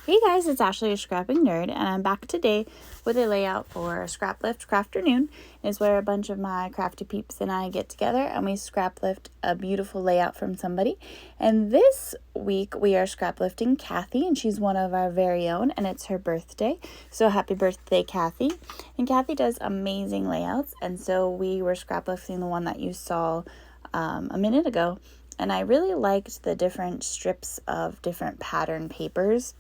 Hey guys, it's Ashley, your scrapping nerd, and I'm back today with a layout for Scraplift Crafternoon. Is where a bunch of my crafty peeps and I get together and we scrap lift a beautiful layout from somebody. And this week we are scrap lifting Kathy, and she's one of our very own, and it's her birthday. So happy birthday, Kathy. And Kathy does amazing layouts, and so we were scrap lifting the one that you saw a minute ago. And I really liked the different strips of different pattern papers.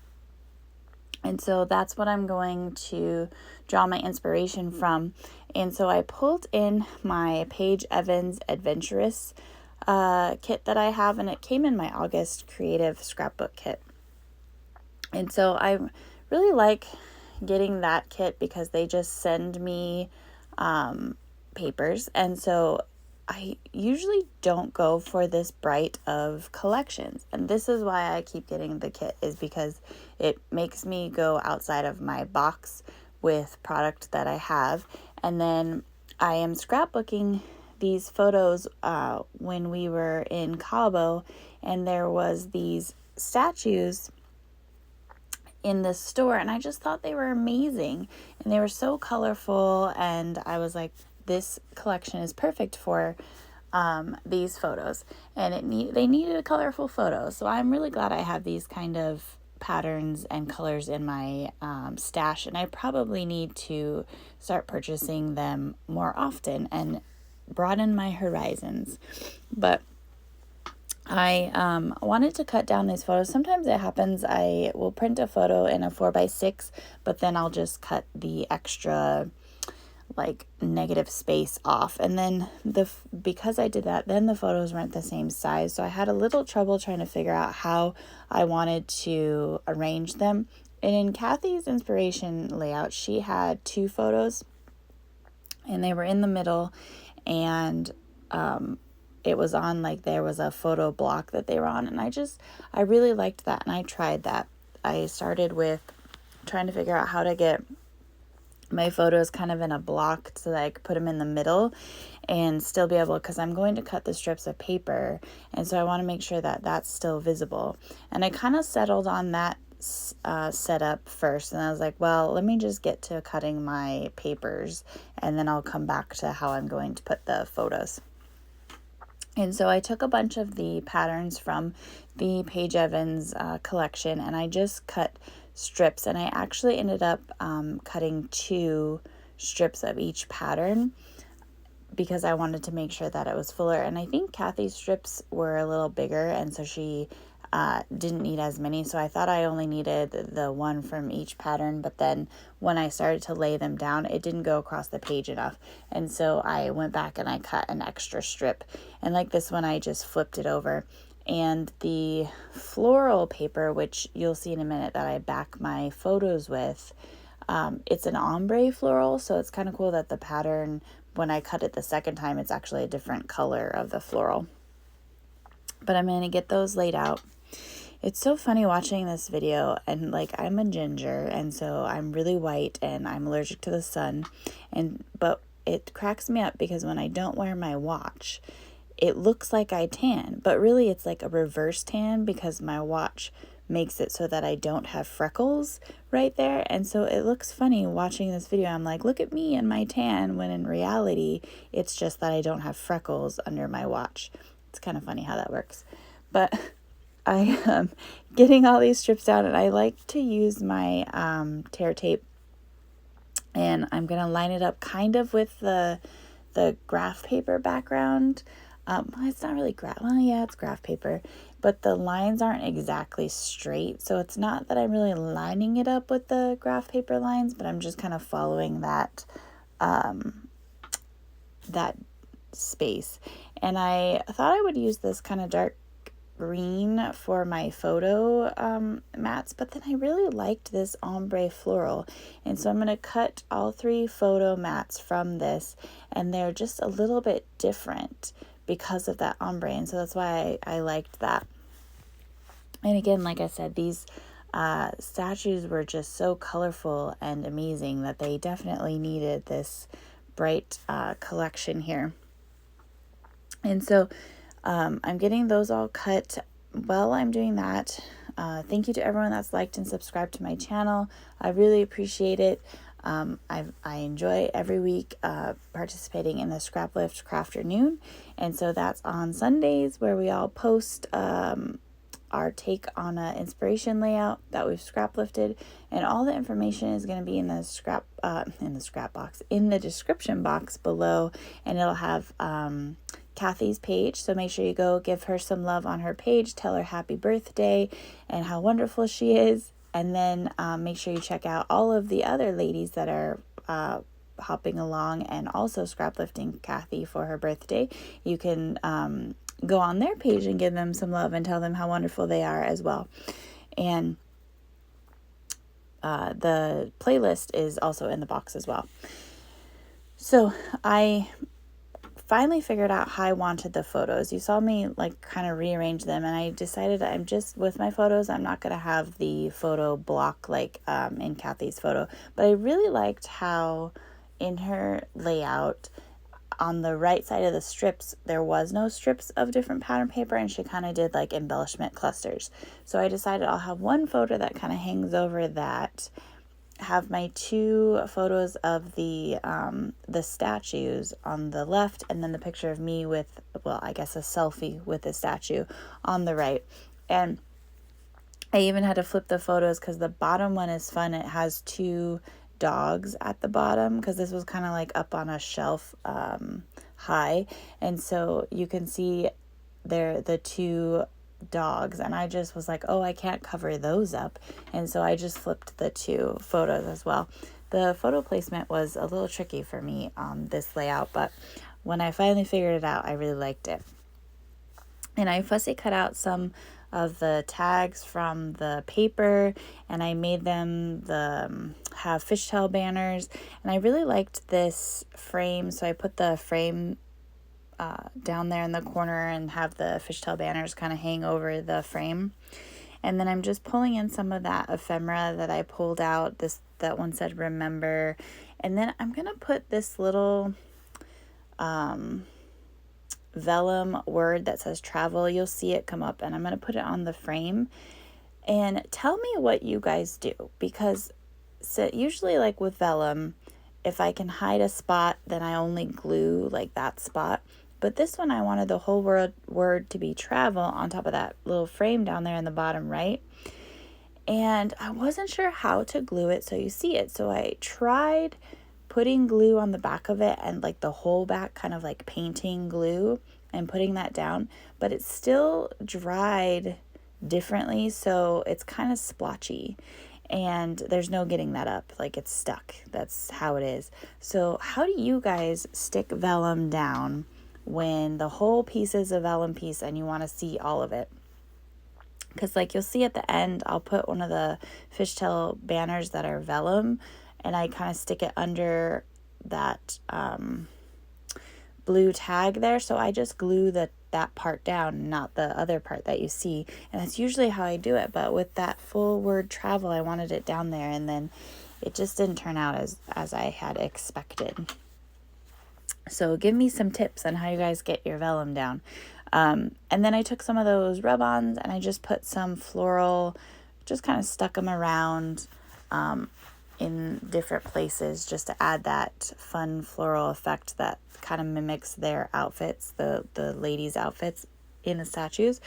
And so that's what I'm going to draw my inspiration from. And so I pulled in my Paige Evans Adventurous kit that I have, and it came in my August Creative Scrapbook kit. And so I really like getting that kit because they just send me papers. And so I usually don't go for this bright of collections. And this is why I keep getting the kit, is because it makes me go outside of my box with product that I have. And then I am scrapbooking these photos when we were in Cabo, and there was these statues in this store, and I just thought they were amazing, and they were so colorful, and I was like, this collection is perfect for these photos, and they needed a colorful photo. So I'm really glad I have these kind of patterns and colors in my stash, and I probably need to start purchasing them more often and broaden my horizons. But I wanted to cut down these photos. Sometimes it happens I will print a photo in a 4x6, but then I'll just cut the extra like negative space off, and then because I did that, then the photos weren't the same size, so I had a little trouble trying to figure out how I wanted to arrange them. And in Kathy's inspiration layout, she had 2 photos, and they were in the middle, and it was on, like, there was a photo block that they were on, and I really liked that, and I tried that. I started with trying to figure out how to get my photos kind of in a block so that I could put them in the middle and still be able, because I'm going to cut the strips of paper, and so I want to make sure that that's still visible. And I kind of settled on that setup first, and I was like, well, let me just get to cutting my papers, and then I'll come back to how I'm going to put the photos. And so I took a bunch of the patterns from the Paige Evans collection, and I just cut strips, and I actually ended up cutting 2 strips of each pattern because I wanted to make sure that it was fuller. And I think Kathy's strips were a little bigger, and so she didn't need as many, so I thought I only needed the one from each pattern. But then when I started to lay them down, it didn't go across the page enough, and so I went back and I cut an extra strip. And like this one, I just flipped it over. And the floral paper, which you'll see in a minute that I back my photos with, it's an ombre floral, so it's kind of cool that the pattern, when I cut it the second time, it's actually a different color of the floral. But I'm going to get those laid out. It's so funny watching this video, and like, I'm a ginger, and so I'm really white, and I'm allergic to the sun, but it cracks me up because when I don't wear my watch, it looks like I tan, but really it's like a reverse tan because my watch makes it so that I don't have freckles right there. And so it looks funny watching this video. I'm like, look at me and my tan, when in reality, it's just that I don't have freckles under my watch. It's kind of funny how that works. But I am getting all these strips down, and I like to use my tear tape, and I'm going to line it up kind of with the graph paper background. It's not really it's graph paper, but the lines aren't exactly straight, so it's not that I'm really lining it up with the graph paper lines, but I'm just kind of following that that space. And I thought I would use this kind of dark green for my photo mats, but then I really liked this ombre floral, and so I'm going to cut all 3 photo mats from this, and they're just a little bit different because of that ombre, and so that's why I liked that. And again, like I said, these statues were just so colorful and amazing that they definitely needed this bright collection here. And so I'm getting those all cut. While I'm doing that, thank you to everyone that's liked and subscribed to my channel. I really appreciate it. I enjoy every week participating in the Scraplift Crafternoon, and so that's on Sundays where we all post our take on an inspiration layout that we've scrap lifted, and all the information is going to be in the description box below, and it'll have Kathy's page, so make sure you go give her some love on her page, tell her happy birthday and how wonderful she is, and then make sure you check out all of the other ladies that are hopping along and also scrap lifting Kathy for her birthday. You can go on their page and give them some love and tell them how wonderful they are as well. And the playlist is also in the box as well. So I finally figured out how I wanted the photos. You saw me like kind of rearrange them, and I decided I'm just with my photos, I'm not going to have the photo block like in Kathy's photo, but I really liked how in her layout on the right side of the strips, there was no strips of different pattern paper, and she kind of did like embellishment clusters. So I decided I'll have one photo that kind of hangs over that, have my two photos of the statues on the left, and then the picture of me with, well, I guess a selfie with the statue on the right. And I even had to flip the photos because the bottom one is fun. It has two dogs at the bottom because this was kind of like up on a shelf high, and so you can see there the two dogs, and I just was like, oh, I can't cover those up, and so I just flipped the two photos as well. The photo placement was a little tricky for me on this layout, but when I finally figured it out, I really liked it. And I fussy cut out some of the tags from the paper, and I made them have fishtail banners, and I really liked this frame, so I put the frame down there in the corner and have the fishtail banners kind of hang over the frame. And then I'm just pulling in some of that ephemera that I pulled out. That one said remember, and then I'm gonna put this little vellum word that says travel. You'll see it come up, and I'm going to put it on the frame. And tell me what you guys do, because usually like with vellum, if I can hide a spot, then I only glue like that spot. But this one, I wanted the whole word to be travel on top of that little frame down there in the bottom right. And I wasn't sure how to glue it so you see it. So I tried putting glue on the back of it, and like the whole back, kind of like painting glue and putting that down, but it still dried differently, so it's kind of splotchy, and there's no getting that up, like it's stuck. That's how it is. So how do you guys stick vellum down when the whole piece is a vellum piece and you want to see all of it? Because like you'll see at the end, I'll put one of the fishtail banners that are vellum, and I kind of stick it under that blue tag there. So I just glue that part down, not the other part that you see. And that's usually how I do it. But with that full word travel, I wanted it down there, and then it just didn't turn out as I had expected. So give me some tips on how you guys get your vellum down. And then I took some of those rub-ons, and I just put some floral, just kind of stuck them around in different places just to add that fun floral effect that kind of mimics their outfits, the ladies' outfits in the statues.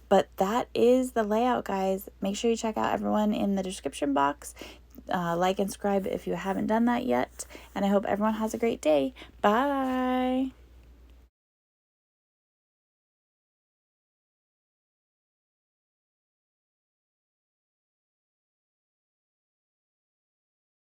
But that is the layout, guys. Make sure you check out everyone in the description box. Like and subscribe if you haven't done that yet. And I hope everyone has a great day. Bye.